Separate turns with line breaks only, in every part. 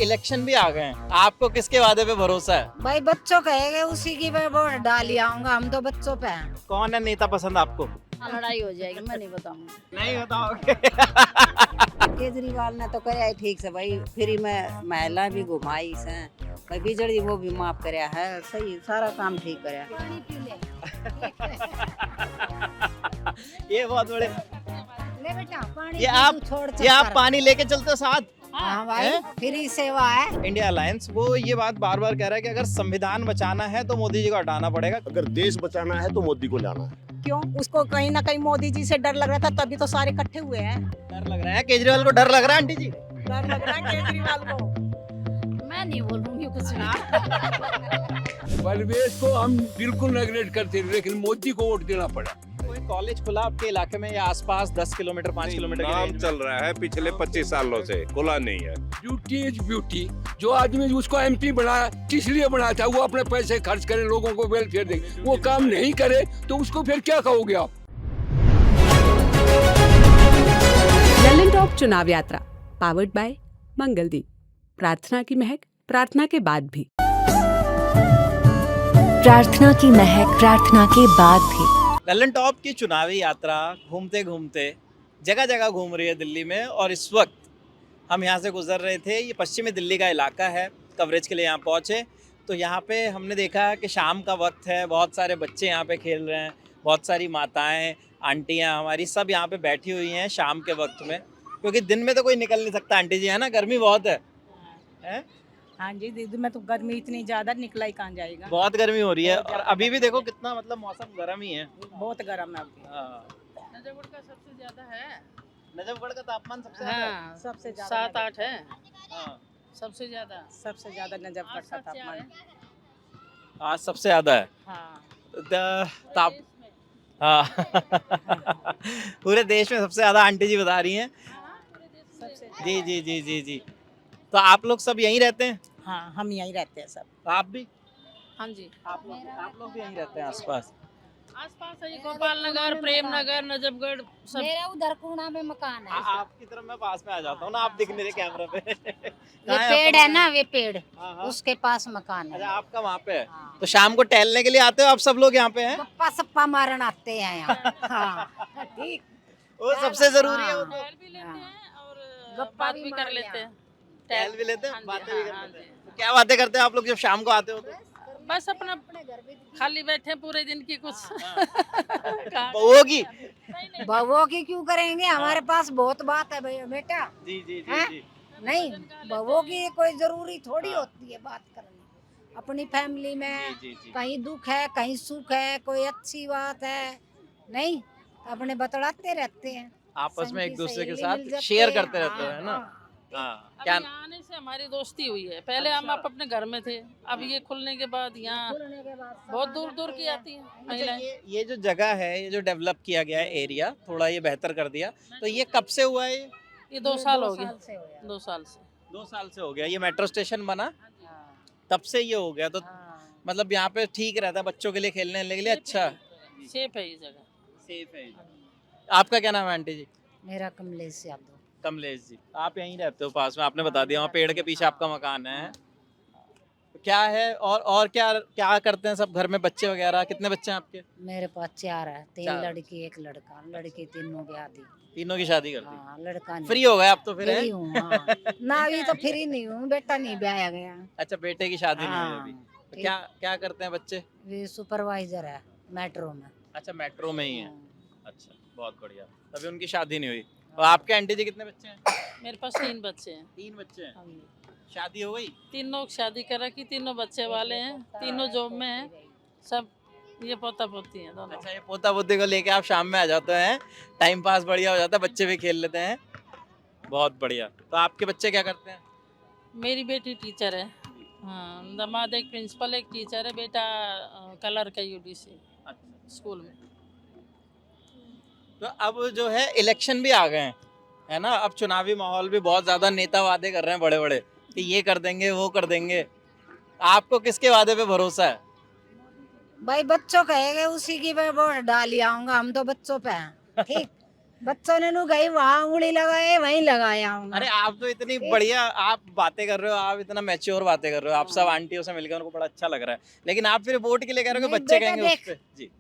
Election भी आ गए हैं, आपको किसके वादे पे भरोसा है?
भाई बच्चों कहेंगे उसी की मैं वोट डाल ही आऊंगा, हम तो बच्चों पे हैं।
कौन है नेता पसंद आपको?
लड़ाई हो जाएगी, मैं नहीं बताऊंगी।
नहीं बताओगे?
केजरीवाल ने तो कराया है ठीक से भाई, फ्री में महिला भी घुमाई से भाई, बिजली वो भी माफ कराया है, सही सारा काम ठीक कराया।
ये बहुत बड़े,
ले बेटा पानी
ये आप
छोड़
ये आप पानी लेके चलते हो साथ?
हाँ भाई
हैं?
फ्री सेवा है।
इंडिया अलायंस वो ये बात बार बार कह रहा है कि अगर संविधान बचाना है तो मोदी जी को हटाना पड़ेगा।
अगर देश बचाना है तो मोदी को लाना है।
क्यों? उसको कहीं ना कहीं मोदी जी से डर लग रहा था, तभी तो सारे इकट्ठे हुए हैं।
डर लग रहा है केजरीवाल को, डर लग रहा है आंटी जी?
डर लग रहा है केजरीवाल को।
मैं नहीं बोलूंगी कुछ भी।
परिवेश को हम बिल्कुल नेगलेक्ट करते हैं, लेकिन मोदी को वोट देना पड़ा।
कोई कॉलेज खुला आपके इलाके में या आसपास 10 किलोमीटर 5 किलोमीटर के
नाम
range में?
चल रहा है पिछले 25 सालों से, खुला नहीं है।
Beauty is beauty. जो आदमी उसको एमपी बनाया किस लिए बनाया था? वो अपने पैसे खर्च करे, लोगों को वेलफेयर दे, वो काम नहीं करे तो उसको फिर क्या कहोगे आप?
ललन टॉप चुनाव यात्रा पावर्ड बाय मंगलदीप। प्रार्थना की महक प्रार्थना के बाद भी।
प्रार्थना की महक प्रार्थना के बाद भी।
ललन टॉप की चुनावी यात्रा घूमते घूमते जगह जगह घूम रही है दिल्ली में, और इस वक्त हम यहाँ से गुजर रहे थे। ये पश्चिमी दिल्ली का इलाका है, कवरेज के लिए यहाँ पहुँचे तो यहाँ पे हमने देखा कि शाम का वक्त है, बहुत सारे बच्चे यहाँ पे खेल रहे हैं, बहुत सारी माताएं आंटियाँ हमारी सब यहाँ पे बैठी हुई हैं शाम के वक्त में, क्योंकि दिन में तो कोई निकल नहीं सकता आंटी जी, है ना, गर्मी बहुत है?
हाँ जी दीदी, मैं तो गर्मी इतनी ज्यादा निकला ही कहाँ जाएगा।
बहुत गर्मी हो रही है, और अभी भी देखो कितना मतलब मौसम गर्म ही है।
बहुत गर्म है अभी।
हाँ।
नजफगढ़ का सबसे ज्यादा है।
नजफगढ़ का तापमान सबसे ज्यादा है?
हाँ,
सबसे ज्यादा
7-8 है,
हाँ।
सबसे ज्यादा।
सबसे ज्यादा नजफगढ़ का तापमान।
आज सबसे ज्यादा है।
हाँ
ताप हाँ पूरे देश में सबसे ज्यादा आंटी जी बता रही हैं। जी जी जी जी जी। तो आप लोग सब यहीं रहते हैं?
हाँ, हम यहीं रहते हैं सब।
तो आप भी?
हाँ जी,
आप लोग भी यहीं रहते हैं आसपास?
आसपास है गोपाल नगर, प्रेम नगर, नजफगढ़ सब।
मेरा उधर कोना में मकान है।
आपकी तरफ मैं पास में आ जाता हूँ ना, आप दिख नहीं रहे कैमरा पे।
ये पेड़ है ना, वे पेड़
हाँ, हाँ।
उसके पास मकान
अच्छा
है।
आपका वहाँ पे है।
हाँ।
तो शाम को टहलने के लिए आते हो आप सब लोग यहाँ पे हैं?
गप्पा सप्पा मारन आते हैं यहाँ। हाँ ठीक।
वो सबसे जरूरी है, वो तो
टहल भी लेते हैं और
गप्पा
बात
भी
भी
मार
कर
लिया।
लेते हैं।
टहल भी लेते
हाँ
हैं,
जी,
बातें भी
हाँ,
कर लेते
हाँ
हैं। तो क्या बातें करते हैं आप लोग जब शाम को आते हो तो?
बस अपना खाली बैठे पूरे दिन की कुछ काम-
बउओं की?
बउओं की क्यों करेंगे, हमारे पास बहुत बात है भैया बेटा।
जी जी जी
हैं?
जी।
नहीं, बउओं की कोई जरूरी थोड़ी
हाँ।
होती है बात करनी। अपनी फैमिली में
जी, जी।
कहीं दुख है कहीं सुख है, कोई अच्छी बात है नहीं, अपने बतलाते रहते हैं।
आपस में एक
संगी
दूसरे के
सहेली
साथ
मिल जाते
शेयर
हैं।
करते रहते
हाँ,
हैं ना।
हाँ।
हाँ
अब
क्या?
यहाँ आने से हमारी दोस्ती हुई है। पहले हम आप अपने घर में थे, अब ये खुलने के बाद यहाँ
खुलने के बाद सब
बहुत
आ
दूर दूर
जाते
की
हैं।
आती हैं
अच्छा,
महिलाएं।
ये जो जगह है, ये जो डेवलप किया गया है एरिया, थोड़ा ये बेहतर कर दिया, तो ये कब से हुआ है?
ये 2 साल हो गए,
से हो गया।
2 साल से।
2 साल से हो गया। ये मेट्रो स्टेशन बना
हाँ,
तब से ये हो गया, तो
हाँ।
मतलब यहाँ पे ठीक रहता है बच्चों के लिए खेलने के लिए? अच्छा
सेफ है ये जगह।
सेफ है। आपका क्या नाम है आंटी जी?
मेरा कमलेश यादव।
कमलेश जी। आप यहीं रहते हो पास में, आपने बता दिया, वहाँ पेड़ के पीछे आपका मकान है। क्या है और क्या क्या करते हैं सब घर में, बच्चे वगैरह? कितने बच्चे हैं आपके?
मेरे पास 4 है, 3
4।
लड़की 1 लड़का, लड़की तीनों ब्याह दी।
तीनों की शादी कर दी?
हाँ, लड़का नहीं।
फ्री हो गए आप तो फिर,
फ्री
हैं?
हूँ हाँ। ना अभी तो फ्री नहीं हूँ, बेटा नहीं ब्याया गया।
अच्छा, बेटे की शादी नहीं हुई
हाँ,
अभी। तो
ठीक।
क्या क्या करते हैं बच्चे?
वे सुपरवाइजर है मेट्रो में।
अच्छा, मेट्रो में ही है।
हाँ।
अच्छा, बहुत बढ़िया। तभी उनकी शादी नहीं हुई। और आपके आंटी जी कितने बच्चे हैं?
मेरे पास 3 बच्चे हैं।
3 बच्चे हैं। शादी हो गई?
तीनों की शादी कर रखी, तीनों बच्चे वाले हैं, तीनों जॉब में हैं, सब ये पोता पोती हैं दोनों।
अच्छा, ये पोता पोती को लेके आप शाम में आ जाते हैं, टाइम पास बढ़िया हो जाता है, बच्चे भी खेल लेते हैं। बहुत बढ़िया। तो आपके बच्चे क्या करते हैं?
मेरी बेटी टीचर है, हाँ, दामाद एक प्रिंसिपल एक टीचर है, बेटा कलर का यूडीसी स्कूल में।
तो अब जो है इलेक्शन भी आ गए हैं, है ना, अब चुनावी माहौल भी बहुत ज्यादा, नेता वादे कर रहे हैं बड़े बड़े कि ये कर देंगे वो कर देंगे। आपको किसके वादे पे भरोसा है?
भाई बच्चों कहेंगे उसी की मैं वोट डाल ही आऊंगा, हम तो बच्चों पे हैं ठीक।
बच्चों ने नु गई वहाँ उंगली लगाए वहीं लगाया हूँ
अरे आप तो इतनी बढ़िया आप बातें कर रहे हो, आप इतना मैच्योर बातें कर रहे हो, आप सब आंटियों से मिलकर उनको बड़ा अच्छा लग रहा है, लेकिन आप फिर वोट के लिए कह रहे हो कि
नहीं
बच्चे
बेटा,
कहेंगे उस
देख।
पे जी।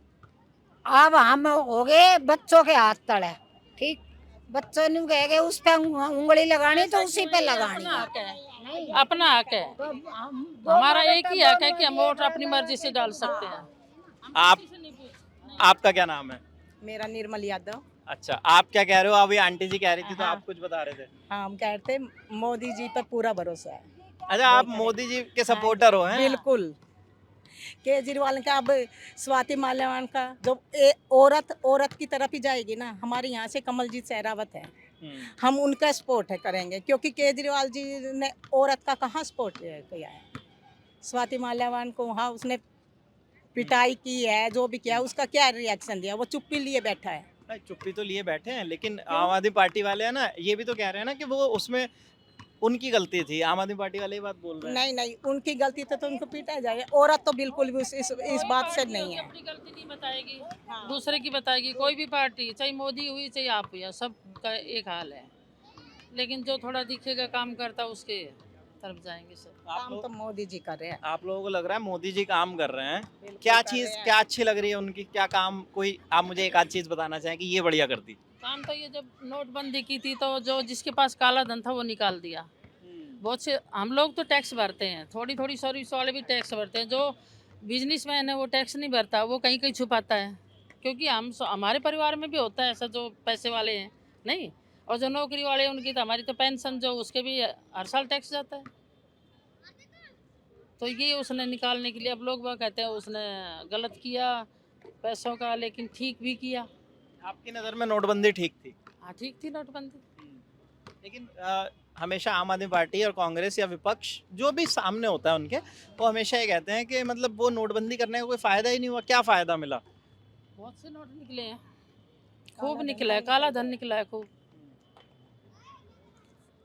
अब हम हो गए बच्चों के हाथ तले, ठीक। बच्चों ने कहेंगे उस पे उंगली लगानी तो उसी पे लगानी
अपना
है।
हक है, अपना हक है।
तो हम
हमारा एक ही हक है कि हम वोट अपनी मर्जी से डाल सकते हैं।
आप आपका क्या नाम है?
मेरा निर्मल यादव।
अच्छा, आप क्या कह रहे हो? अभी आंटी जी कह रही थी तो
हाँ।
आप कुछ बता रहे थे।
हाँ, हम कहते मोदी जी पर पूरा भरोसा है।
अच्छा, आप मोदी जी के सपोर्टर हो हैं?
बिल्कुल। केजरीवाल का अब स्वाति माल्यावान का जो औरत की तरफ ही जाएगी ना, हमारे यहाँ से कमलजीत सहरावत है, हम उनका सपोर्ट है करेंगे, क्योंकि केजरीवाल जी ने औरत का कहाँ सपोर्ट किया है। स्वाति माल्यावान को वहाँ उसने पिटाई की है, जो भी किया है, उसका क्या रिएक्शन दिया, वो चुप्पी लिए बैठा है।
नहीं, चुप्पी तो लिए बैठे हैं, लेकिन आम आदमी पार्टी वाले हैं ना, ये भी तो कह रहे हैं ना कि वो उसमें उनकी गलती थी। आम आदमी पार्टी वाले ये बात बोल रहे हैं।
नहीं नहीं, उनकी गलती तो उनको पीटा जाएगा। औरत तो बिल्कुल भी इस बात से नहीं है।
अपनी गलती नहीं बताएगी, दूसरे की बताएगी। कोई भी पार्टी, चाहे मोदी हुई चाहे आप हुई, सबका एक हाल है। लेकिन जो थोड़ा दिखेगा काम करता उसके तरफ जाएंगे सब।
काम तो मोदी जी कर रहे हैं।
आप लोगों को लग रहा है मोदी जी काम कर रहे हैं।
बिल्कुल
क्या
कर
चीज
रहे हैं।
क्या अच्छी लग रही है उनकी? क्या काम कोई आप मुझे एक आध चीज बताना चाहें कि ये बढ़िया कर दी?
काम तो ये जब नोटबंदी की थी तो जो जिसके पास काला धन था वो निकाल दिया। बहुत से हम लोग तो टैक्स भरते हैं, थोड़ी थोड़ी सर्विस वाले भी टैक्स भरते हैं। जो बिजनेसमैन है वो टैक्स नहीं भरता, वो कहीं कहीं छुपाता है। क्योंकि हमारे परिवार में भी होता है ऐसा, जो पैसे वाले हैं नहीं, और जो नौकरी वाले हैं उनकी तो हमारी तो पेंशन जो उसके भी हर साल टैक्स जाता है। तो ये उसने निकालने के लिए अब लोग वह कहते हैं उसने गलत किया पैसों का, लेकिन ठीक भी किया।
आपकी नज़र में नोटबंदी ठीक थी?
हाँ, ठीक थी नोटबंदी।
लेकिन हमेशा आम आदमी पार्टी और कांग्रेस या विपक्ष जो भी सामने होता है उनके, वो हमेशा ये कहते हैं कि मतलब वो नोटबंदी करने का कोई फ़ायदा ही नहीं हुआ। क्या फ़ायदा मिला?
बहुत से नोट निकले हैं, खूब निकला है, काला धन निकला है, खूब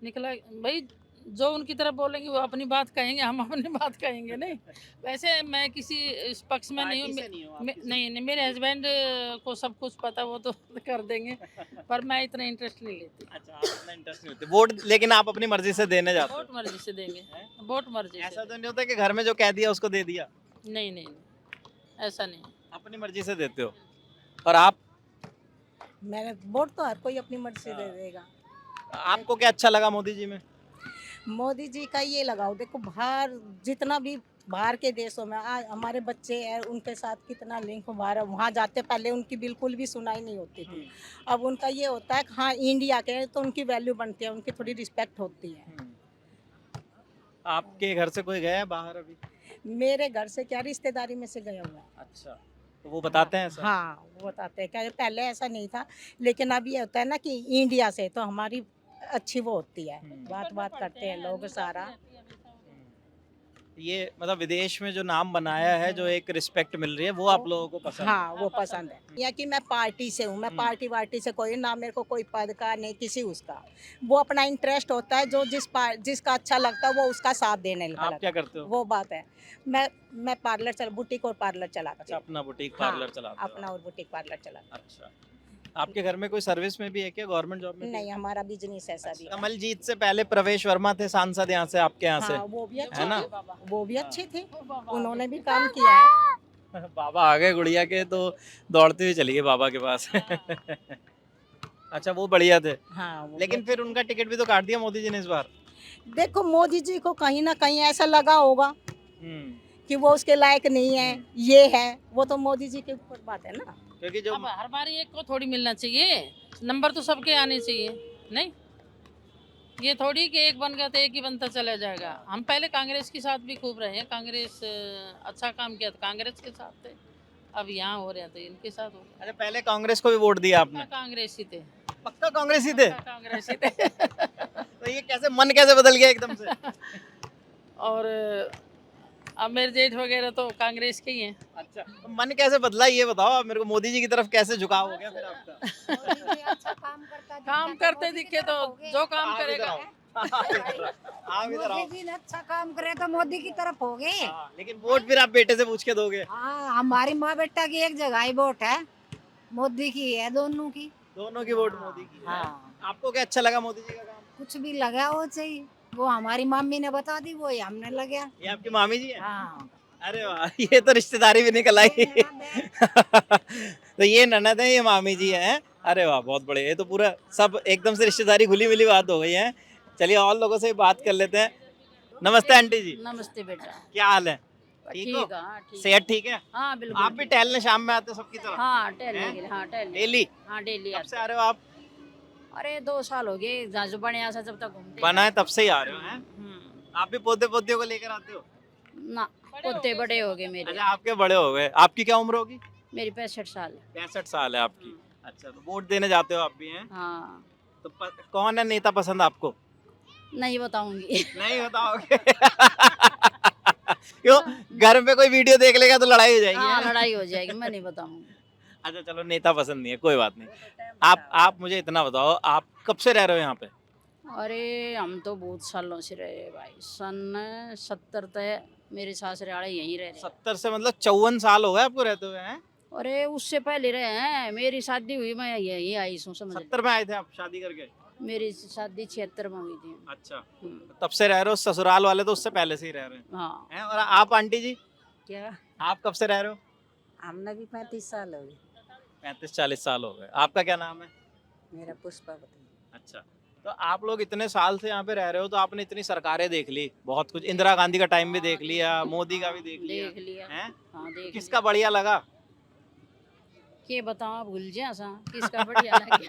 निकला है। भाई जो उनकी तरफ बोलेंगे वो अपनी बात कहेंगे, हम अपनी बात कहेंगे नहीं। वैसे मैं किसी इस पक्ष में नहीं
पार्टी से
हूँ।
नहीं हो आप
मैं-
किसी?
नहीं नहीं, मेरे हस्बैंड को सब कुछ पता, वो तो कर देंगे, पर मैं इतना इंटरेस्ट नहीं लेती।
अच्छा, आप इतना इंटरेस्ट नहीं होते वोट, लेकिन आप अपनी मर्जी से देने जाते हो?
वोट मर्जी से देंगे, वोट मर्जी
ऐसा
से।
तो नहीं होता कि घर में जो कह दिया उसको दे दिया?
नहीं नहीं नहीं, ऐसा नहीं।
अपनी मर्जी से देते हो। और आप?
मैंने वोट तो हर कोई अपनी मर्जी से दे देगा।
आपको क्या अच्छा लगा मोदी जी में?
मोदी जी का ये लगाओ, देखो बाहर जितना भी बाहर के देशों में आज हमारे बच्चे हैं, उनके साथ कितना लिंक बाहर, वहाँ जाते पहले उनकी बिल्कुल भी सुनाई नहीं होती थी। अब उनका ये होता है कि हाँ इंडिया के हैं तो उनकी वैल्यू बनती है, उनकी थोड़ी रिस्पेक्ट होती है।
आपके घर से कोई गया है बाहर अभी?
मेरे घर से क्या रिश्तेदारी में से गया हुआ है।
अच्छा, तो वो बताते हैं ऐसा?
हाँ, वो बताते हैं क्या पहले ऐसा नहीं था, लेकिन अब ये होता है ना कि इंडिया से तो हमारी अच्छी वो होती है, बात करते हैं लोग सारा।
ये मतलब विदेश में जो नाम बनाया है, जो एक रिस्पेक्ट मिल रही है, वो आप लोगों को पसंद है?
हाँ, वो पसंद है। या कि मैं पार्टी से हूँ, मैं पार्टी वार्टी से कोई ना, मेरे को कोई पद का नहीं किसी उसका। वो अपना इंटरेस्ट होता है, जो जिसका अच्छा लगता है वो उसका साथ देने
आप
लगा।
क्या करते हो?
वो बात है। मैं पार्लर बुटीक और पार्लर चलाती
अच्छा,
हूँ।
अपना बुटीक
हाँ,
पार्लर चलाते हो?
अपना और बुटीक पार्लर चलाती
अच्छा, आपके घर में कोई सर्विस में भी है क्या, गवर्नमेंट जॉब में
हूँ।
भी?
नहीं, हमारा बिजनेस ऐसा भी है।
कमलजीत से पहले प्रवेश वर्मा थे सांसद यहाँ से, आपके यहाँ
हाँ, वो भी अच्छे
है ना?
थे, वो भी अच्छे थे, उन्होंने भी काम किया है।
से? बाबा आ गए गुड़िया के, तो दौड़ते हुए चली गए बाबा के पास। अच्छा, वो बढ़िया थे,
हाँ, वो
लेकिन फिर उनका टिकट भी तो काट दिया मोदी जी ने इस बार।
देखो मोदी जी को कहीं ना कहीं ऐसा लगा होगा कि वो उसके लायक नहीं है, ये है, वो तो मोदी जी के ऊपर बात है ना।
क्योंकि जो
अब हर बार एक को थोड़ी मिलना चाहिए, नंबर तो सबके आने चाहिए नहीं। ये थोड़ी कि एक बन गया तो एक ही बनता चला जाएगा। हम पहले कांग्रेस के साथ भी खूब रहे हैं, कांग्रेस अच्छा काम किया तो कांग्रेस के साथ थे, अब यहाँ हो रहे हैं तो इनके साथ हो रहे
अच्छा, पहले कांग्रेस को भी वोट दिया आपने?
हैं। कांग्रेस ही थे,
पक्का कांग्रेस ही थे?
कांग्रेस ही थे।
तो ये कैसे मन कैसे बदल गया एकदम से?
और अब मेरे जेठ वगैरह तो कांग्रेस के ही हैं।
अच्छा, तो मन कैसे बदला ये बताओ आप मेरे को, मोदी जी की तरफ कैसे झुकाव हो गया फिर आपका?
काम करते दिखे तो जो काम
आप इधर
करेगा।
आओ, आप इधर आओ।
मोदी जी ने अच्छा काम करे तो मोदी की तरफ हो गए।
हाँ, लेकिन वोट फिर आप बेटे से पूछ के दोगे?
हाँ, हमारी माँ बेटा की एक जगह ही वोट है, मोदी की है दोनों की।
दोनों की वोट मोदी की है।
हाँ
आपको क्या अच्छा लगा मोदी जी का काम?
कुछ भी लगा हो चाहिए, वो हमारी मम्मी ने बता दी, वो हमने लगा।
ये आपकी मामी जी है?
हाँ
अरे वाह, ये तो रिश्तेदारी भी निकल आई। तो ये ननद है, ये मामी जी हैं। अरे वाह, बहुत बड़े। ये तो पूरा सब एकदम से रिश्तेदारी घुली मिली बात हो गई है। चलिए और लोगों से भी बात कर लेते हैं। नमस्ते आंटी जी,
नमस्ते बेटा।
क्या हाल है? ठीक हो?
ठीक है, हाँ, ठीक है।
सेहत ठीक है?
हाँ बिल्कुल
आप भी
ठीक।
टहलने शाम में आते हो सबकी तरह?
हाँ टहलने
हैं?
के लिए, हाँ टहलने।
डेली?
हाँ डेली
कब
आते।
से आ रहे हो आप?
अरे 2 साल हो गए जहाँ से बने ऐसा जब तक घूमते।
बना है तब से ही आ रहे हो हैं?
हम्म,
आप भी पोते पोतियों को लेकर आते हो?
ना पोते बड़े हो गए मेरे।
अच्छा, आपके बड़े हो गए। आपकी क्या उम्र होगी?
मेरी 65 साल है।
65 साल है आपकी। अच्छा, तो वोट देने जाते हो आप भी हैं?
हाँ
तो कौन है नेता पसंद आपको?
नहीं बताऊंगी।
नहीं बताओगे? क्यों? घर में कोई वीडियो देख लेगा तो लड़ाई हो जाएगी।
हाँ
हैं?
लड़ाई हो जाएगी, मैं नहीं बताऊंगी।
अच्छा चलो, नेता पसंद नहीं है, कोई बात नहीं। आप मुझे इतना बताओ, आप कब से रह रहे हो यहाँ पे?
अरे हम तो बहुत सालों से रहे भाई, सन 70 तक मेरे ससुराल यहीं रह रहे।
70 से मतलब 54 साल हो गए आपको रहते हुए हैं?
अरे उससे पहले रहे हैं, मेरी शादी हुई मैं यहीं आई हूँ समझ।
70 में आए थे आप शादी करके?
मेरी शादी 76 में हुई थी।
अच्छा,
हम्म,
तब से रह रहे हो। ससुराल वाले तो उससे पहले से ही रह रहे
हाँ।
हैं। और आप आंटी जी,
क्या
आप कब से रह रहे हो?
हमने भी 35 साल हो गए।
35-40 साल हो गए। आपका क्या नाम है?
मेरा पुष्पावती।
अच्छा, तो आप लोग इतने साल से यहाँ पे रह रहे हो, तो आपने इतनी सरकारें देख ली, बहुत कुछ। इंदिरा गांधी का टाइम भी देख लिया, मोदी का भी देख लिया,
देख लिया।
हैं?
हाँ देख
किसका बढ़िया लगा?
के बताओ भूल जा सा किसका बढ़िया लगे।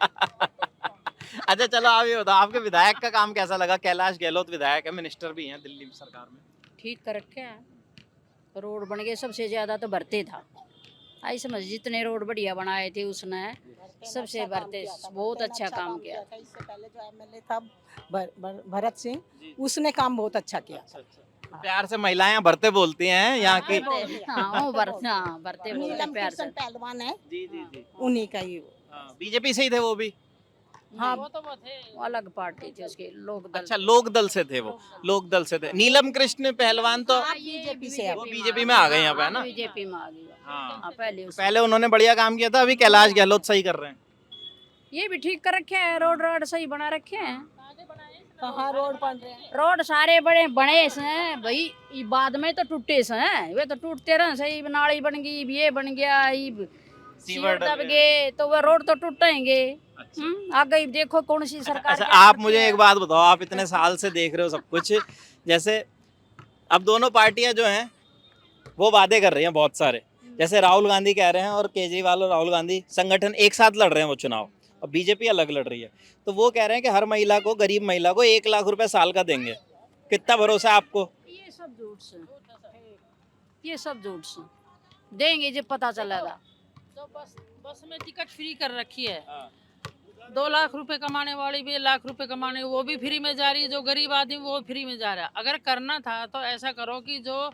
अच्छा चलो, आप ये बताओ, आपके विधायक का काम कैसा लगा? कैलाश गहलोत विधायक है, मिनिस्टर भी हैं दिल्ली सरकार में।
ठीक कर रखे है, रोड बन गए। सबसे ज्यादा तो भरते था, आई समझ, जितने रोड बढ़िया बनाए थे उसने सबसे भरते बहुत अच्छा काम किया।
इससे पहले जो एमएलए था भरत सिंह, उसने काम बहुत अच्छा किया।
तो प्यार से महिलाएं भरते बोलती हैं यहाँ की।
हाँ वो भरते, हाँ भरते बोलते
नीलम
प्यार से।
कृष्ण पहलवान है,
जी जी जी।
उन्हीं का ही।
बीजेपी से ही थे वो भी?
हाँ वो तो वो थे, वो अलग पार्टी थी उसके, लोक दल।
अच्छा, लोक दल से थे वो। लोक दल से थे। नीलम कृष्ण पहलवान तो
बीजेपी से
वो बीजेपी में आ गए यहाँ पे, है ना?
बीजेपी में आ गई।
हाँ।
हाँ पहले
पहले उन्होंने बढ़िया काम किया था, अभी कैलाश गहलोत सही कर रहे हैं।
ये भी ठीक कर रखे हैं, रोड रोड सही बना रखे हैं।
कहाँ रोड बन रहे हैं?
रोड सारे बड़े बने हैं भाई, ये बाद में तो टूटे से हैं, वे तो टूटते रहे सही। नाली बन गई, ये बन गया, ये सीवर दब गए, तो वो रोड तो टूटेंगे। आगे ही देखो कौन सी सरकार।
अच्छा,
क्या
आप
करती
मुझे
है।
एक बात बताओ, आप इतने साल से देख रहे हो सब कुछ, जैसे अब दोनों पार्टियां जो हैं वो वादे कर रही हैं बहुत सारे। जैसे राहुल गांधी कह रहे हैं, और केजरीवाल और राहुल गांधी संगठन एक साथ लड़ रहे हैं वो चुनाव, और बीजेपी अलग लड़ रही है। तो वो कह रहे हैं कि हर महिला को, गरीब महिला को 1 लाख रुपए साल का देंगे। कितना भरोसा है आपको?
ये सब झूठ से, ये सब झूठ से देंगे जब पता चलेगा। तो बस में टिकट फ्री कर रखी है। 2 लाख रुपए कमाने वाली भी 1 लाख रुपए कमाने, वो भी फ्री में जा रही है। जो गरीब आदमी वो फ्री में जा रहा है। अगर करना था तो ऐसा करो कि जो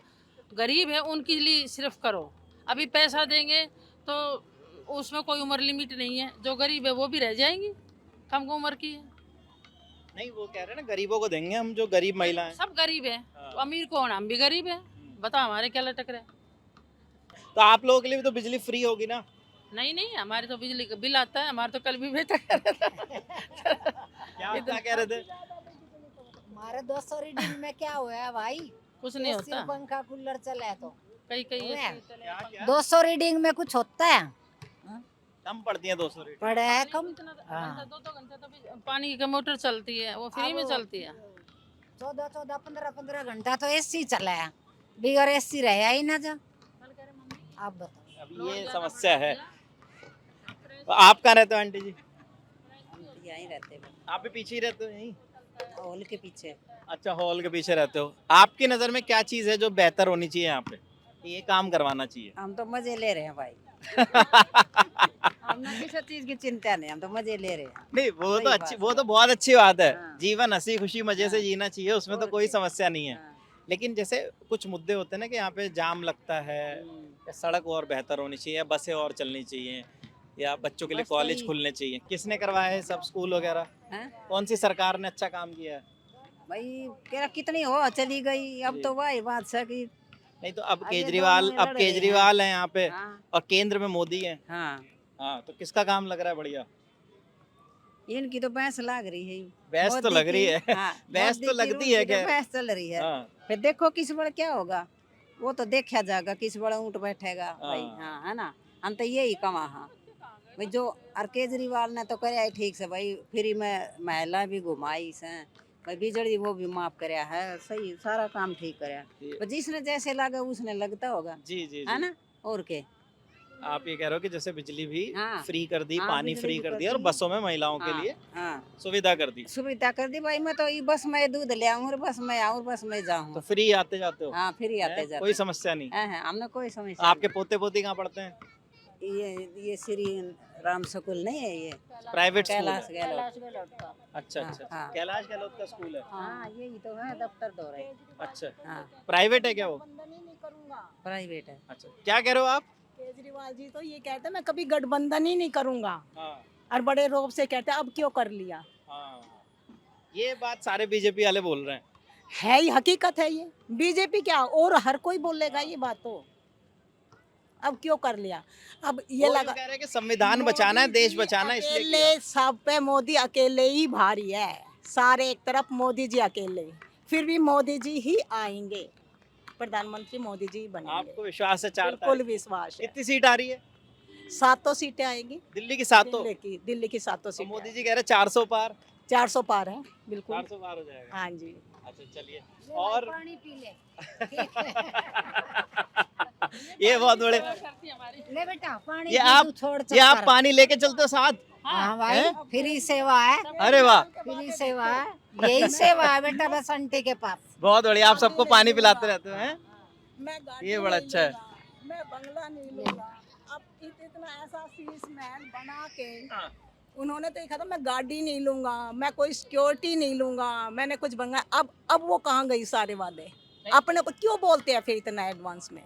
गरीब है उनके लिए सिर्फ करो। अभी पैसा देंगे तो उसमें कोई उम्र लिमिट नहीं है, जो गरीब है वो भी रह जाएंगी, कम उम्र की है।
नहीं, वो कह रहे हैं ना गरीबों को देंगे हम, जो गरीब महिला हैं।
सब गरीब है, तो अमीर कौन? हम भी गरीब है, बताओ हमारे क्या लटक रहे।
तो आप लोगों के लिए भी तो बिजली फ्री होगी ना?
नहीं नहीं, हमारे तो बिजली का बिल आता है, हमारे तो कल भी बेटा
क्या कह रहे थे?
हमारे 200 रीडिंग में क्या हुआ है भाई?
कुछ नहीं
AC,
होता।
पंखा कूलर चला है तो
कहीं कहीं
हुआ?
ऐसे चले जाते हैं।
200 रीडिंग में कुछ होता है?
कम पड़ती है 200 रेट।
पड़े है कम।
इतना
हाँ।
घंटा 2-2 घंटे तो पानी की मोटर चलती है, वो फ्री में चलती है।
14 15 घंटा तो एसी चला है, बिगर एसी रहा ही ना। जो आप बताओ।
अब ये समस्या है। तो आप कहाँ रहते हो आंटी जी?
यहीं रहते हैं,
आप भी पीछे ही रहते हो यहीं?
हॉल के पीछे।
अच्छा, हॉल के पीछे रहते हो। आपकी नज़र में क्या चीज़ है जो बेहतर होनी चाहिए यहाँ पे, ये काम करवाना चाहिए?
हम तो मजे ले रहे हैं भाई। हमने किसी चीज की चिंता नहीं, हम तो मजे ले रहे हैं।
नहीं, वो
सही
तो
बात
अच्छी,
है।
वो तो बहुत अच्छी बात है।
हाँ।
जीवन हंसी खुशी मजे से जीना चाहिए, उसमें तो
और
कोई
क्या।
समस्या नहीं है।
हाँ।
लेकिन जैसे कुछ मुद्दे होते हैं ना कि यहाँ पे जाम लगता है, या सड़क और बेहतर होनी चाहिए, या बसें और चलनी चाहिए, या बच्चों के लिए
बस तो
कॉलेज
वही।
खुलने चाहिए। किसने करवाया है सब स्कूल वगैरह?
हैं?
कौन सी सरकार ने अच्छा काम किया है?
भाई क्या कितनी हो चली गई, अब
जी।
तो वही बात है कि
नहीं तो अब
अब ये
केजरीवाल,
दोनों में
अब
लड़ रहे हैं।
केजरीवाल है यहाँ पे,
हाँ
और केंद्र में मोदी है।
हाँ
हाँ, तो किसका काम लग रहा है बढ़िया?
इनकी तो भैंस लग रही है।
भैंस तो
मोदी
लग रही
की-
है।
हाँ,
भैंस
मोदी
तो
की
लगती
रूल
है
की तो
क्या?
भैंस चल रही है।
हाँ,
फिर देखो किस बड़ा क्या होगा, वो तो देखा जाएगा किस बड़ा ऊंट बैठेगा भाई।
हाँ।
हाँ है ना, हम तो यही कमा हाँ भाई। जो और केजरीवाल ने तो कराया ठीक से भाई, फ्री में महिला भी घुमाई से भाई, बिजली वो भी माफ कराया है, सही सारा काम ठीक कराया।
ये-
पर जिसने जैसे लगा उसने लगता होगा,
जी जी
है
जी।
ना। और के
आप ये कह रहे हो कि जैसे बिजली भी
हाँ।
फ्री कर दी,
हाँ,
पानी
बिजली
फ्री
भी
कर
कर
दिया और
दी।
बसों में महिलाओं के
हाँ,
लिए
हाँ
सुविधा कर दी।
सुविधा कर दी भाई। मैं तो ये बस में दूध ले आऊँ और बस में आऊँ और बस में
तो
जाऊँ।
फ्री आते जाते हो?
हाँ फ्री आते
हैं?
जाते।
कोई समस्या नहीं।
हाँ, हमने कोई समस्या
आपके पोते पोती कहाँ पढ़ते हैं?
ये श्री राम स्कूल नहीं है ये,
प्राइवेट स्कूल
कैलाश
है?
गहलोत।
अच्छा
हाँ,
अच्छा।
हाँ।
कैलाश गहलोत का स्कूल है?
हाँ यही तो है, दफ्तर दो रहे।
अच्छा,
हाँ
प्राइवेट है क्या वो?
प्राइवेट है।
अच्छा, क्या कह रहे हो आप?
केजरीवाल जी तो ये कहते हैं मैं कभी गठबंधन ही नहीं करूंगा,
हाँ
और बड़े रोब से कहते हैं अब क्यों कर लिया।
हाँ, ये बात सारे बीजेपी वाले बोल रहे हैं।
है ही हकीकत है ये, बीजेपी क्या और हर कोई बोलेगा ये बात। तो अब क्यों कर लिया, अब ये
वो
लगा
यूँ कह रहे हैं कि संविधान बचाना है,
मोदी
देश
जी
बचाना है, इसलिए
अकेले
किया।
सब पे मोदी अकेले ही भारी है, सारे एक तरफ मोदी जी अकेले, फिर भी मोदी जी ही आएंगे, प्रधानमंत्री मोदी जी बनेंगे।
आपको विश्वास है? 4
बिल्कुल
तारीख
विश्वास है।
कितनी सीट आ रही है?
7 सीटें आएंगी,
दिल्ली की 7
दिल्ली की 7
तो
सीटें।
मोदी जी कह रहे 400 पार।
400 पार है बिल्कुल।
400 पार हो जाएगा।
हाँ जी।
अच्छा चलिए। और
पानी पी ले।
ये बहुत बड़े,
ले बेटा पानी
ये
पी,
आप
तू छोड़
ये आप
चक्कर।
पानी लेके चलते हो साथ?
हाँ भाई
हैं?
फ्री सेवा है,
अरे वाह,
फ्री सेवा है, यही सेवा है बेटा बस आंटी के पास।
बहुत बढ़िया। आप सबको पानी पिलाते रहते हो हैं?
मैं गाड़ी
ये बड़ा
नहीं
अच्छा है।
लूंगा, मैं बंगला नहीं लूंगा। अब इतना ऐसा शीश महल बना के
हाँ।
उन्होंने तो कहा था मैं गाड़ी नहीं लूंगा, मैं कोई सिक्योरिटी नहीं लूंगा, मैंने कुछ बंगा। अब वो कहाँ गई सारे वादे, अपने को क्यों बोलते हैं फिर इतना एडवांस में,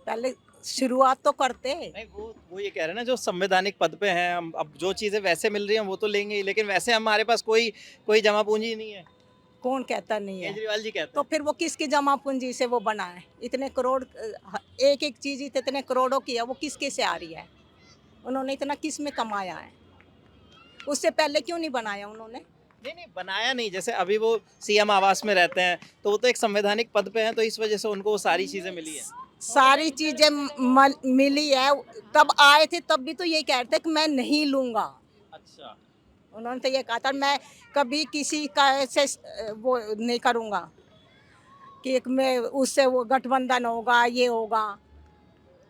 पहले शुरुआत तो करते।
नहीं, वो ये कह रहे हैं ना, जो संवैधानिक पद पे हैं हम, अब जो चीजें वैसे मिल रही हैं वो तो लेंगे ही, लेकिन वैसे हमारे पास कोई जमा पूंजी नहीं है।
कौन कहता नहीं है,
केजरीवाल जी कहते
तो
हैं।
फिर वो किसकी जमा पूंजी से वो बना है, इतने करोड़, एक एक चीज इतने करोड़ों की है, वो किसके से आ रही है, उन्होंने इतना किस में कमाया है, उससे पहले क्यों नहीं बनाया उन्होंने।
नहीं बनाया नहीं, जैसे अभी वो सीएम आवास में रहते हैं तो वो तो एक संवैधानिक पद पे हैं, तो इस वजह से उनको वो सारी चीजें मिली है।
सारी चीजें मिली है, तब आए थे तब भी तो ये कहते थे कि मैं नहीं लूंगा,
अच्छा,
उन्होंने तो ये कहा था मैं कभी किसी का ऐसे वो नहीं करूंगा कि एक मैं उससे वो गठबंधन होगा ये होगा,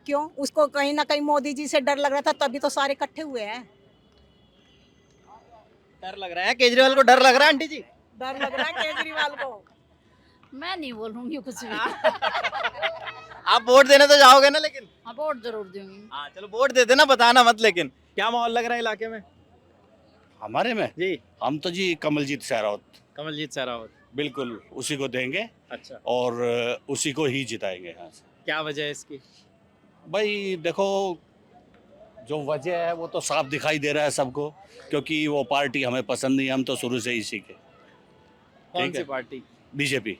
क्यों, उसको कहीं ना कहीं मोदी जी से डर लग रहा था, तभी तो सारे इकट्ठे हुए हैं।
डर लग रहा है केजरीवाल को? डर लग रहा है आंटी जी?
डर लग रहा है केजरीवाल को।
मैं नहीं बोलूंगी कुछ भी।
आप वोट देने तो जाओगे ना? लेकिन
हाँ वोट जरूर दूंगी।
हाँ चलो वोट दे देना, बताना मत। लेकिन क्या माहौल लग रहा है इलाके में?
हमारे में
जी
हम तो जी कमलजीत सहरावत,
कमलजीत सहरावत।
बिल्कुल उसी को देंगे
अच्छा,
और उसी को ही जिताएंगे। हाँ
क्या वजह है इसकी?
भाई देखो, जो वजह है वो तो साफ दिखाई दे रहा है सबको, क्योंकि वो पार्टी हमें पसंद नहीं है, हम तो शुरू से इसी के।
कौन
ठीक
सी
है।
पार्टी?
बीजेपी।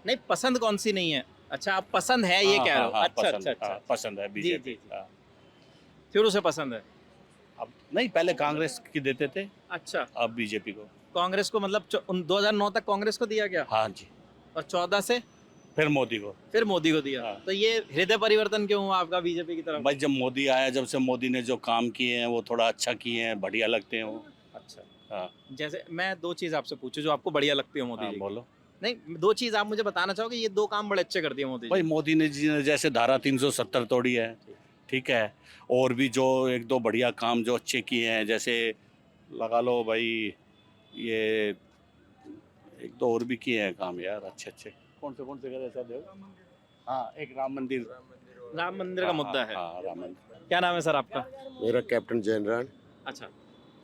नहीं, पसंद कौन सी नहीं है? अच्छा, आप पसंद है ये कह रहे हो? अच्छा
पसंद,
अच्छा अच्छा,
पसंद है बीजेपी।
जी। शुरू से पसंद है।
अब नहीं, पहले कांग्रेस की देते थे,
अच्छा,
अब बीजेपी को।
कांग्रेस को मतलब 2009 तक कांग्रेस को दिया गया
हाँ जी,
और 14 से
फिर मोदी को।
फिर मोदी को दिया।
हाँ।
तो ये हृदय परिवर्तन क्यों हुआ आपका बीजेपी की तरफ?
भाई जब मोदी आया, जब से मोदी ने जो काम किए हैं वो थोड़ा अच्छा किए हैं, बढ़िया लगते हैं वो।
अच्छा,
हाँ
जैसे मैं 2 चीज आपसे पूछूं जो आपको बढ़िया लगती है मोदी
हाँ,
जी की।
बोलो।
नहीं, 2 चीज आप मुझे बताना चाहोगे, ये 2 काम बड़े अच्छे कर दिए मोदी
भाई
जी?
मोदी ने जी ने जैसे धारा 370 तोड़ी है, ठीक है, और भी जो 1-2 बढ़िया काम जो अच्छे किए हैं, जैसे लगा लो भाई ये 1-2 और भी किए हैं काम यार अच्छे अच्छे। कौन से करे ऐसा देखो। हाँ, एक राम मंदिर
का मुद्दा है।
हाँ, राम मंदिर।
क्या नाम है सर आपका?
मेरा कैप्टन जयनारायण।
अच्छा,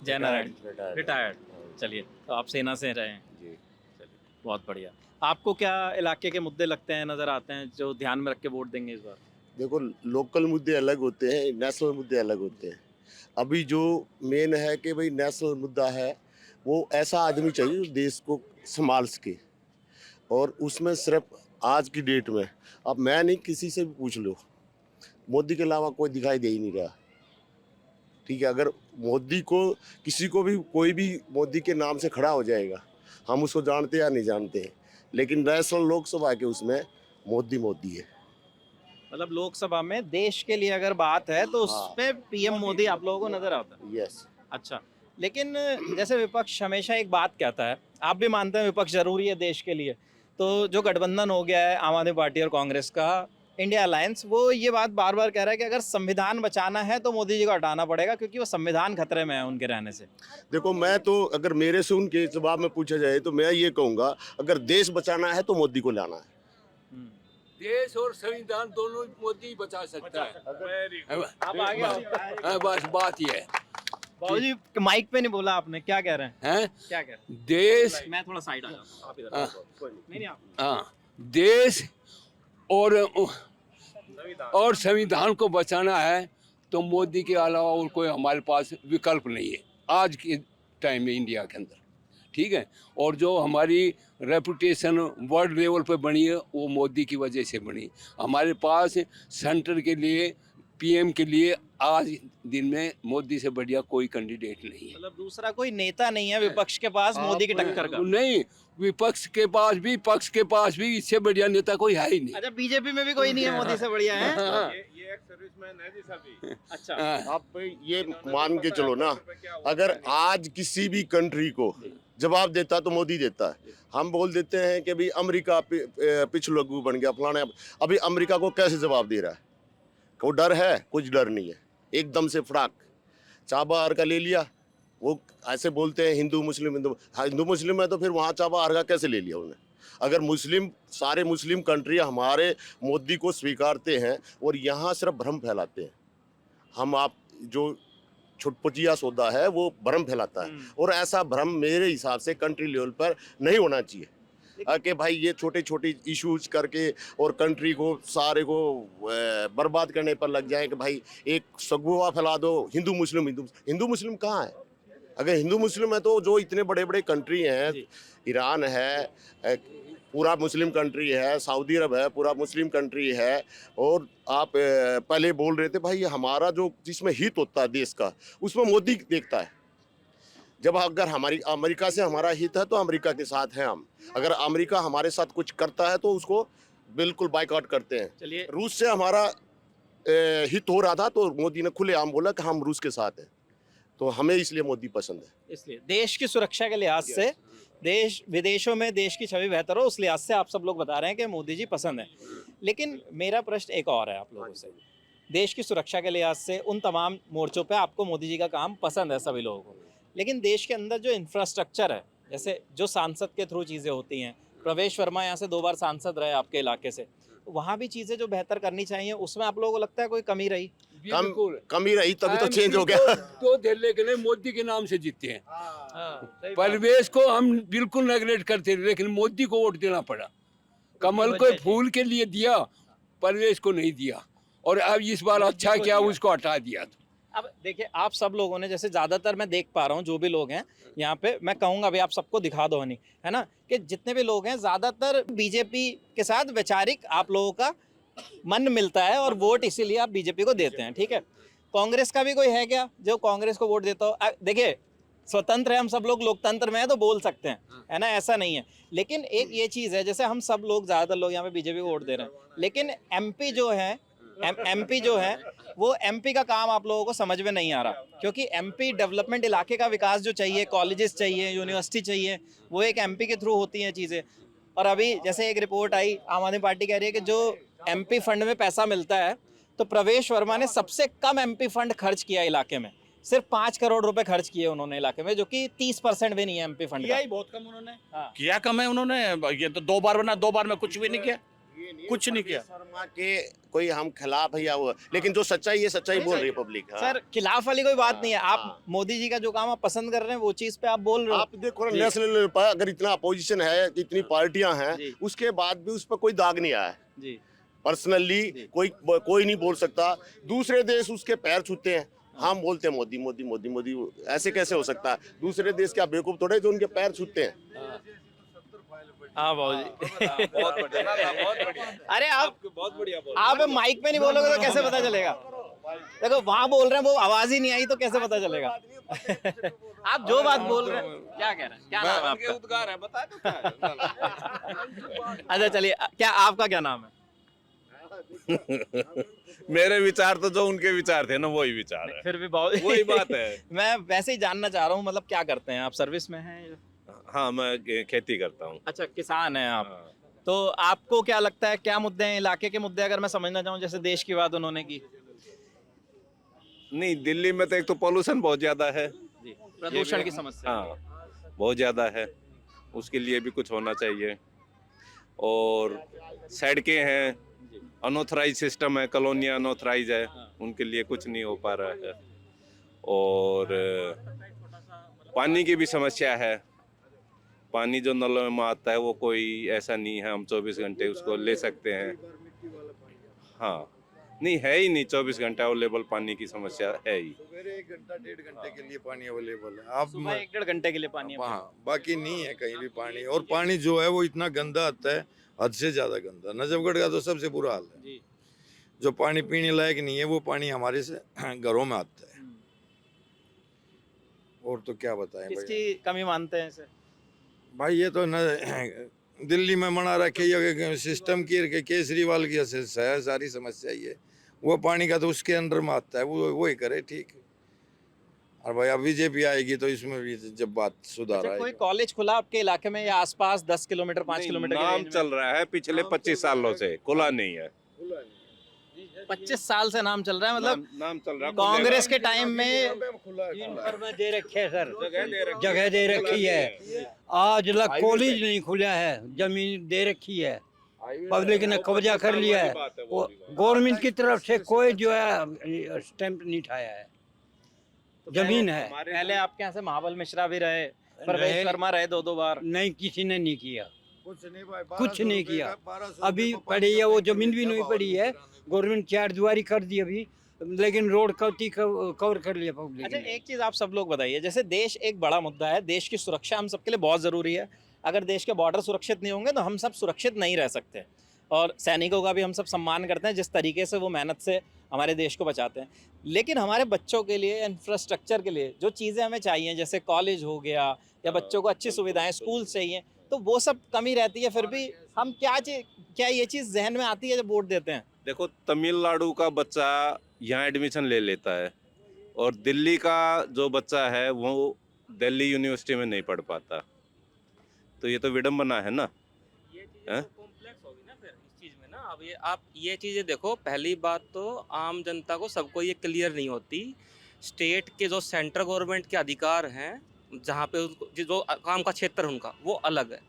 जयनारायण, रिटायर्ड। चलिए, तो आप सेना से रहे हैं
जी।
चलिए, बहुत बढ़िया। आपको क्या इलाके के मुद्दे लगते हैं, नजर आते हैं, जो ध्यान में रख के वोट देंगे इस बार?
देखो, लोकल मुद्दे अलग होते हैं, नेशनल मुद्दे अलग होते हैं। अभी जो मेन है कि भाई नेशनल मुद्दा है, वो ऐसा आदमी चाहिए जो देश को संभाल सके, और उसमें सिर्फ आज की डेट में, अब मैं नहीं, किसी से भी पूछ लो, मोदी के अलावा कोई दिखाई दे ही नहीं रहा।
ठीक है, अगर मोदी को किसी को भी कोई भी मोदी के नाम से खड़ा हो जाएगा, हम उसको जानते या नहीं जानते हैं, लेकिन नेशनल लोकसभा के उसमें मोदी मोदी है।
मतलब लोकसभा में देश के लिए अगर बात है तो
हाँ।
उसपे पीएम मोदी आप लोगों को नजर आता है।
यस।
अच्छा, लेकिन जैसे विपक्ष हमेशा एक बात कहता है, आप भी मानते हैं विपक्ष जरूरी है देश के लिए, तो जो गठबंधन हो गया है आम आदमी पार्टी और कांग्रेस का, इंडिया अलायंस, वो ये बात बार बार कह रहा है कि अगर संविधान बचाना है तो मोदी जी को हटाना पड़ेगा क्योंकि वो संविधान खतरे में है उनके रहने से।
देखो, मैं तो अगर मेरे से उनके जवाब में पूछा जाए तो मैं ये कहूँगा, अगर देश बचाना है तो मोदी को लाना है।
देश और संविधान दोनों मोदी बचा सकता है।
आप आगे आओ।
हाँ, बस बात ये है।
बाबूजी माइक पे नहीं बोला आपने, क्या कह रहे हैं?
हैं?
क्या कह रहे
देश
हैं? मैं थोड़ा साइड आ जाऊँ, आप इधर
हाँ।
आओ। नहीं आप
हाँ, देश और संविधान को बचाना है तो मोदी के अलावा और कोई हमारे पास विकल्प नहीं है आज के टाइम में इंडिया के अंदर, ठीक है। और जो हमारी रेपुटेशन वर्ल्ड लेवल पे बनी है वो मोदी की वजह से बनी। हमारे पास सेंटर के लिए, पीएम के लिए आज दिन में मोदी से बढ़िया कोई कैंडिडेट नहीं है।
मतलब दूसरा कोई नेता नहीं है विपक्ष के पास मोदी की टक्कर का?
नहीं, विपक्ष के पास भी, पक्ष के पास भी इससे बढ़िया नेता कोई है ही नहीं।
अच्छा, बीजेपी में भी कोई नहीं है मोदी से बढ़िया है?
ये एक सर्विसमैन है जी सभी।
अच्छा,
हाँ,
आप ये मान के चलो ना, अगर आज किसी भी कंट्री को जवाब देता तो मोदी देता है। हम बोल देते हैं कि भाई अमेरिका पिछलग्गू बन गया फलाना, अभी अमेरिका को कैसे जवाब दे रहा है? को डर है? कुछ डर नहीं है, एकदम से फटाक चाबहार का ले लिया। वो ऐसे बोलते हैं हिंदू मुस्लिम, हिंदू मुस्लिम है तो फिर वहाँ चाबहार का कैसे ले लिया उन्होंने? अगर मुस्लिम, सारे मुस्लिम कंट्री हमारे मोदी को स्वीकारते हैं और यहाँ सिर्फ भ्रम फैलाते हैं। हम आप जो छुटपुचिया सौदा है वो भ्रम फैलाता है, और ऐसा भ्रम मेरे हिसाब से कंट्री लेवल पर नहीं होना चाहिए कि भाई ये छोटे छोटे इश्यूज करके और कंट्री को सारे को बर्बाद करने पर लग जाए कि भाई एक सगुआ फैला दो हिंदू मुस्लिम। हिंदू मुस्लिम कहाँ है? अगर हिंदू मुस्लिम है तो जो इतने बड़े बड़े कंट्री हैं, ईरान है पूरा मुस्लिम कंट्री है, सऊदी अरब है पूरा मुस्लिम कंट्री है, और आप पहले बोल रहे थे भाई हमारा जो जिसमें हित होता है देश का उसमें मोदी देखता है। जब अगर हमारी अमेरिका से हमारा हित है तो अमेरिका के साथ हैं हम, अगर अमेरिका हमारे साथ कुछ करता है तो उसको बिल्कुल बाइकआउट करते हैं।
चलिए,
रूस से हमारा हित हो रहा था तो मोदी ने खुलेआम बोला कि हम रूस के साथ हैं, तो हमें इसलिए मोदी पसंद है।
इसलिए देश की सुरक्षा के लिहाज से, देश विदेशों में देश की छवि बेहतर हो उस लिहाज से आप सब लोग बता रहे हैं कि मोदी जी पसंद है। लेकिन मेरा प्रश्न एक और है आप लोगों से, देश की सुरक्षा के लिहाज से उन तमाम मोर्चों पे आपको मोदी जी का काम पसंद है सभी लोगों को, लेकिन देश के अंदर जो इंफ्रास्ट्रक्चर है, जैसे जो सांसद के थ्रू चीज़ें होती हैं, प्रवेश वर्मा यहाँ से 2 बार सांसद रहे आपके इलाके से, तो वहाँ भी चीज़ें जो बेहतर करनी चाहिए उसमें आप लोगों को लगता है कोई कमी रही?
कमी रही तभी तो चेंज हो गया।
तो दिल्ली के लिए मोदी के नाम से जीते हैं। परिवेश को हम बिल्कुल नेगलेक्ट करते थे, लेकिन मोदी को वोट देना पड़ा। कमल को फूल के लिए दिया, परिवेश को नहीं दिया, और अब इस बार अच्छा क्या उसको हटा दिया।
अब देखिए, आप सब लोगों ने, जैसे ज़्यादातर मैं देख पा रहा हूँ जो भी लोग हैं यहाँ पे, मैं कहूँगा अभी आप सबको दिखा दो हनी, है ना, कि जितने भी लोग हैं ज़्यादातर बीजेपी के साथ वैचारिक आप लोगों का मन मिलता है और वोट इसीलिए आप बीजेपी को देते हैं, ठीक है। कांग्रेस का भी कोई है क्या जो कांग्रेस को वोट देता हो? देखिए, स्वतंत्र है, हम सब लोग लोकतंत्र में है तो बोल सकते हैं, है ना, ऐसा नहीं है। लेकिन एक ये चीज़ है, जैसे हम सब लोग, ज़्यादातर लोग यहाँ पे बीजेपी को वोट दे रहे हैं, लेकिन एमपी जो है वो एमपी का काम आप लोगों को समझ में नहीं आ रहा, क्योंकि एमपी डेवलपमेंट, इलाके का विकास जो चाहिए, कॉलेजेस चाहिए, यूनिवर्सिटी चाहिए, वो एक एमपी के थ्रू होती हैं चीज़ें। और अभी जैसे एक रिपोर्ट आई, आम आदमी पार्टी कह रही है कि जो एमपी फंड में पैसा मिलता है, तो प्रवेश वर्मा ने सबसे कम एमपी फंड खर्च किया इलाके में, सिर्फ 5 करोड़ रुपए खर्च किए उन्होंने इलाके में, जो कि 30% भी नहीं है एमपी फंड का।
ही बहुत कम उन्होंने किया, कम है उन्होंने। ये तो 2 बार बना, 2 बार में कुछ भी नहीं किया, कुछ नहीं किया।
शर्मा के कोई हम खिलाफ है या वो, लेकिन जो सच्चाई है सच्चाई बोल रही है पब्लिक।
सर, खिलाफ वाली कोई बात नहीं है, आप मोदी जी का जो काम आप पसंद कर रहे हैं वो चीज पे आप बोल रहे हो।
आप देखो ना, नेशनल लेवल पर अगर इतना अपोजिशन है, इतनी पार्टियां हैं, उसके बाद भी उस पर कोई दाग नहीं आया है। पर्सनली कोई नहीं बोल सकता। दूसरे देश उसके पैर छूते हैं, हम बोलते हैं मोदी मोदी मोदी मोदी, ऐसे कैसे हो सकता है? दूसरे देश क्या बेवकूफ थोड़े जो उनके पैर छूते हैं।
हाँ बाबूजी, बहुत बढ़िया। अरे आप
बहुत बढ़िया
माइक पे नहीं बोलोगे तो कैसे पता चलेगा? देखो वहां बोल रहे हैं, वो आवाज ही नहीं आई तो कैसे पता चलेगा? आप जो बात बोल रहे हैं, क्या कह रहे हैं? क्या नाम है आपका?
उद्गार है, बता दो क्या है?
अच्छा चलिए, क्या आपका क्या नाम है?
मेरे विचार तो जो उनके विचार थे ना वही विचार है,
फिर भी बहुत
वही बात है।
मैं वैसे ही जानना चाह रहा हूँ, मतलब क्या करते हैं आप? सर्विस में हैं?
हाँ, मैं खेती करता हूँ।
अच्छा, किसान हैं आप।
हाँ।
तो आपको क्या लगता है, क्या मुद्दे हैं इलाके के मुद्दे, अगर मैं समझना चाहूँ, जैसे देश की बात उन्होंने की?
नहीं, दिल्ली में तो एक तो पोल्यूशन बहुत ज्यादा है,
जी, प्रदूषण की समस्या।
हाँ बहुत ज्यादा है, उसके लिए भी कुछ होना चाहिए। और सड़कें हैं, अनऑथराइज सिस्टम है, कॉलोनियाँ अनऑथराइज है, उनके लिए कुछ नहीं हो पा रहा है। और पानी की भी समस्या है, पानी जो नलों में आता है वो कोई ऐसा नहीं है हम 24 घंटे उसको ले सकते हैं। हाँ, नहीं है ही नहीं, 24 घंटा अवेलेबल पानी की समस्या है ही।
1 घंटा 1.5 घंटे के लिए पानी अवेलेबल है। आप
सुबह 1-1.5 घंटे के लिए पानी है।
हाँ, बाकी नहीं है कहीं भी पानी। और पानी जो है वो इतना गंदा आता है, हद से ज्यादा गंदा। नजफगढ़ का तो सबसे बुरा हाल है।
जी।
जो पानी पीने लायक नहीं है वो पानी हमारे से घरों में आता है। और तो क्या बताएं भाई।
किसकी कमी मानते हैं इसे?
भाई ये तो न दिल्ली में मना रखे ये सिस्टम की केजरीवाल की सारी समस्या ही है। वो पानी का तो उसके अंडर में आता है, वो ही करे ठीक। और भाई अब बीजेपी आएगी तो इसमें भी जब बात सुधार
अच्छा,
आएगी।
कोई कॉलेज खुला आपके इलाके में या आसपास 10 किलोमीटर 5 किलोमीटर के
नाम
रेंज में?
चल रहा है पिछले 25 सालों से, खुला नहीं है।
25 साल से नाम चल रहा है, मतलब
नाम चल रहा है।
कांग्रेस के टाइम में
में दे रखे है सर,
जगह
दे रखी है। आज तक कॉलेज नहीं खुला है, जमीन दे रखी है, पब्लिक ने कब्जा कर लिया है। गवर्नमेंट की तरफ से कोई जो है स्टैंप नहीं उठाया है, जमीन है।
पहले आपके यहाँ से महाबल मिश्रा भी रहे, प्रवेश वर्मा रहे 2-2 बार।
नहीं, किसी ने नहीं किया,
कुछ नहीं भाई,
कुछ नहीं किया।
1200
अभी
रुपये का
पड़ी है, वो जमीन भी नहीं
दबाव
पड़ी है। गवर्नमेंट 4 दीवारी कर दी अभी, लेकिन रोड कवर कर लिया पब्लिक
अच्छा,
ने।
एक चीज आप सब लोग बताइए, जैसे देश एक बड़ा मुद्दा है, देश की सुरक्षा हम सबके लिए बहुत ज़रूरी है। अगर देश के बॉर्डर सुरक्षित नहीं होंगे तो हम सब सुरक्षित नहीं रह सकते। और सैनिकों का भी हम सब सम्मान करते हैं, जिस तरीके से वो मेहनत से हमारे देश को बचाते हैं। लेकिन हमारे बच्चों के लिए, इंफ्रास्ट्रक्चर के लिए जो चीज़ें हमें चाहिए, जैसे कॉलेज हो गया या बच्चों को अच्छी सुविधाएं, स्कूल चाहिए, तो वो सब कमी रहती है। फिर भी हम क्या ये चीज़ जहन में आती है जब वोट देते हैं?
देखो, तमिलनाडु का बच्चा यहाँ एडमिशन ले लेता है और दिल्ली का जो बच्चा है वो दिल्ली यूनिवर्सिटी में नहीं पढ़ पाता, तो ये तो विडंबना है ना।
कॉम्प्लेक्स होगी ना फिर इस चीज में ना। अब ये आप ये चीजें देखो, पहली बात तो आम जनता को सबको ये क्लियर नहीं होती। स्टेट के जो सेंट्रल गवर्नमेंट के अधिकार हैं, जहाँ पे उनको जो काम का क्षेत्र उनका वो अलग है,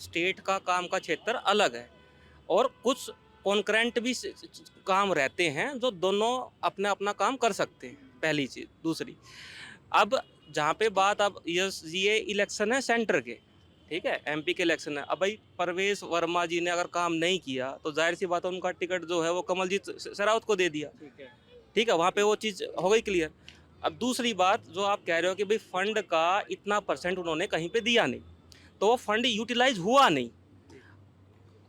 स्टेट का काम का क्षेत्र अलग है, और कुछ कॉन्करेंट भी काम रहते हैं जो दोनों अपना अपना काम कर सकते हैं, पहली चीज़। दूसरी, अब जहाँ पे बात, अब ये इलेक्शन है सेंटर के, ठीक है, एमपी के इलेक्शन है। अब भाई परवेश वर्मा जी ने अगर काम नहीं किया तो जाहिर सी बात है उनका टिकट जो है वो कमलजीत शेरावत को दे दिया, ठीक है, वहाँ पे वो चीज़ हो गई क्लियर। अब दूसरी बात जो आप कह रहे हो कि भाई फंड का इतना % उन्होंने कहीं पे दिया नहीं, तो वो फंड यूटिलाइज हुआ नहीं।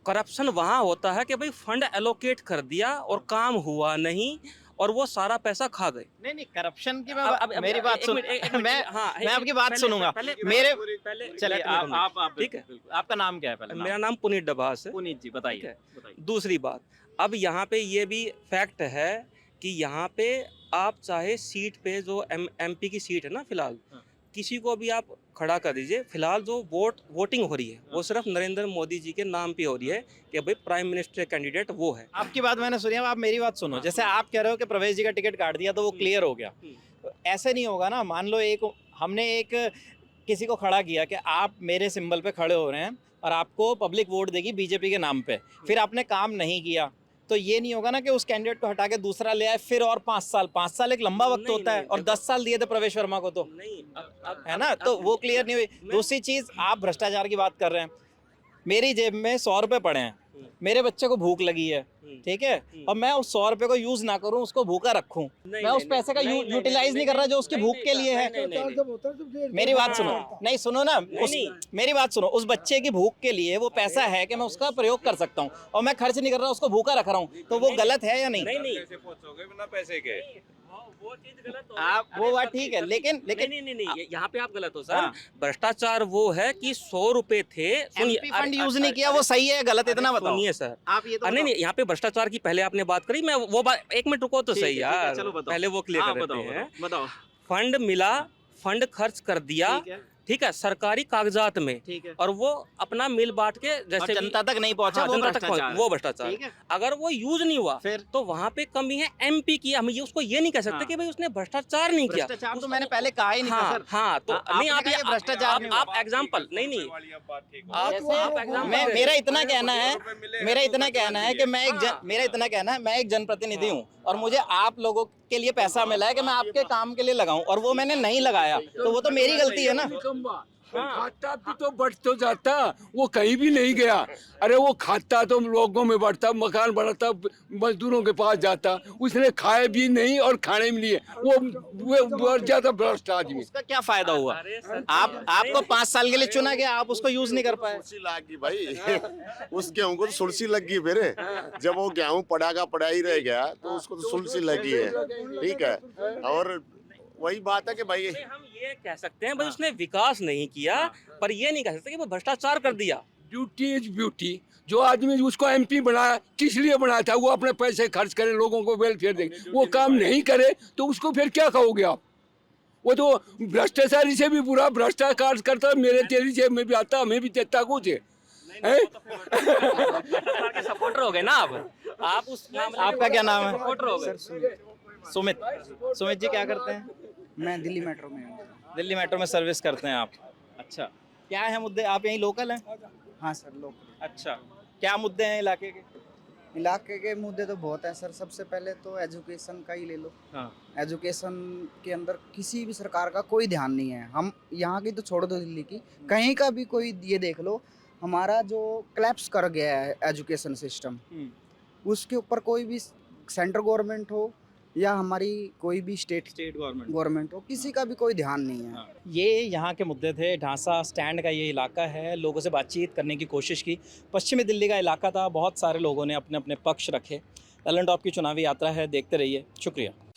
करप्शन वहाँ होता है कि भाई फंड एलोकेट कर दिया और काम हुआ नहीं और वो सारा पैसा खा गए।
नहीं, करप्शन की
अब
मेरी बात सुन, मैं आपकी बात सुनूंगा। मेरे चलिए, आप
ठीक है,
आपका नाम क्या है पहले?
मेरा नाम पुनीत डभास है।
पुनीत जी, बताइए।
दूसरी बात, अब यहाँ पे ये भी फैक्ट है कि यहाँ पे आप चाहे सीट पे जो एमपी की सीट है ना, फिलहाल किसी को भी आप खड़ा कर दीजिए, फिलहाल जो वोटिंग हो रही है वो सिर्फ नरेंद्र मोदी जी के नाम पे हो रही है कि भाई प्राइम मिनिस्टर कैंडिडेट वो है।
आपकी बात मैंने सुनी है, आप मेरी बात सुनो। जैसे आप कह रहे हो कि प्रवेश जी का टिकट काट दिया तो वो क्लियर हो गया, ऐसे नहीं होगा ना। मान लो हमने किसी को खड़ा किया कि आप मेरे सिंबल पे खड़े हो रहे हैं और आपको पब्लिक वोट देगी बीजेपी के नाम पे, फिर आपने काम नहीं किया, तो ये नहीं होगा ना कि उस कैंडिडेट को हटा के दूसरा ले आए फिर और 5 साल एक लंबा वक्त होता है, और 10 साल दिए थे प्रवेश वर्मा को, तो
नहीं
है ना, तो वो क्लियर नहीं हुई। दूसरी चीज, आप भ्रष्टाचार की बात कर रहे हैं। मेरी जेब में 100 रुपए पड़े हैं, मेरे बच्चे को भूख लगी है, ठीक है, और मैं उस 100 रुपए को यूज ना करूं, उसको भूखा रखूं, मैं उस पैसे का यूटिलाइज नहीं कर रहा जो उसकी भूख के लिए है। मेरी बात सुनो, नहीं सुनो ना, मेरी बात सुनो, उस बच्चे की भूख के लिए वो पैसा है कि मैं उसका प्रयोग कर सकता हूँ, और मैं खर्च नहीं कर रहा, उसको भूखा रख रहा हूँ, तो वो गलत है या नहीं?
कैसे पहुंचोगे बिना पैसे के?
वो चीज गलत हो
आप वो बात ठीक है, लेकिन
नहीं, यहाँ पे आप गलत हो सर।
हाँ।
भ्रष्टाचार वो है कि 100 रुपए थे।
एमपी फंड यूज नहीं किया, वो सही है गलत इतना बताओ।
सुनिए सर,
आप ये तो
नहीं
बताओ।
यहाँ पे भ्रष्टाचार की पहले आपने बात करी, मैं वो बात 1 मिनट रुको तो
ठीक है,
सही
ठीक है,
यार,
चलो बताओ।
पहले वो क्लियर
हाँ,
कर
बताओ,
देते हैं।
बताओ।
फंड मिला, फंड खर्च कर दिया,
ठीक है,
ठीक है, सरकारी कागजात में,
ठीक है।
और वो अपना मिल बांट के
और
जैसे भी-
जनता तक नहीं पहुंचा,
हाँ,
वो
जनता तक
भ्रष्टाचार है।
वो भ्रष्टाचार।
ठीक है।
अगर वो यूज नहीं हुआ
फिर
तो वहाँ पे कमी है एमपी की। हम ये उसको ये नहीं कह सकते
हाँ।
कि भाई उसने भ्रष्टाचार नहीं किया।
भ्रष्टाचार तो मैंने पहले कहा ही नहीं था
हाँ
सर।
हाँ, तो
हाँ,
नहीं
आपने
आप
कहा ये भ्रष्टाचार नहीं हुआ।
आप एग्जाम्पल नहीं आप example
मैं
दे
मेरा
रहे
इतना कहना है कि मैं एक जनप्रतिनिधि हूँ और मुझे आप लोगों के लिए पैसा मिला है कि मैं आपके काम के लिए लगाऊं, और वो मैंने नहीं लगाया, तो वो तो मेरी गलती है ना।
खाता भी तो बढ़ तो जाता, वो कहीं भी नहीं गया। अरे वो खाता तो लोगों में बढ़ता, मकान बढ़ता, मजदूरों के पास जाता, उसने खाए भी नहीं और खाने भी नहीं है। वो बढ़ जाता भ्रष्ट आदमी।
उसका क्या फायदा हुआ? आपको 5 साल के लिए चुना गया, आप उसको यूज नहीं कर पाए।
सुर्सी लग गई भाई उस गेहूं को तो सुर्सी लग गई फिर। जब वो गेहूं पड़ा का पड़ा ही रह गया तो उसको तो सुर्सी लगी है, ठीक है। और वही बात है कि भाई
हम ये कह सकते हैं भाई उसने विकास नहीं किया, पर ये नहीं कह सकते कि वो भ्रष्टाचार कर दिया।
Beauty is beauty. जो आदमी उसको एमपी बनाया किस लिए बनाया था? वो अपने पैसे खर्च करे, लोगों को वेलफेयर दे। वो काम नहीं करे तो उसको फिर क्या कहोगे आप? वो तो भ्रष्टाचारी से भी बुरा भ्रष्टाचार करता, मेरे तेरी जेब में भी आता, हमें भी देता कुछ है।
भ्रष्टाचार के सपोर्टर हो गए ना आप उस
आपका क्या नाम है?
सपोर्टर हो गए।
सुमित जी क्या करते हैं?
मैं दिल्ली मेट्रो में हूँ।
दिल्ली मेट्रो में सर्विस करते हैं आप? अच्छा, क्या है मुद्दे? आप यहीं लोकल हैं?
हाँ सर, लोग
अच्छा, क्या मुद्दे हैं इलाके के?
इलाके के मुद्दे तो बहुत हैं सर। सबसे पहले तो एजुकेशन का ही ले लो।
हाँ।
एजुकेशन के अंदर किसी भी सरकार का कोई ध्यान नहीं है। हम यहाँ की तो छोड़ दो, दिल्ली की कहीं का भी कोई ये देख लो, हमारा जो क्लैप्स कर गया है एजुकेशन सिस्टम, उसके ऊपर कोई भी सेंट्रल गवर्नमेंट हो या हमारी कोई भी स्टेट गवर्नमेंट हो, किसी का भी कोई ध्यान नहीं है।
ये यहाँ के मुद्दे थे। ढांसा स्टैंड का ये इलाका है। लोगों से बातचीत करने की कोशिश की। पश्चिमी दिल्ली का इलाका था। बहुत सारे लोगों ने अपने अपने पक्ष रखे। ललन टॉप की चुनावी यात्रा है, देखते रहिए। शुक्रिया।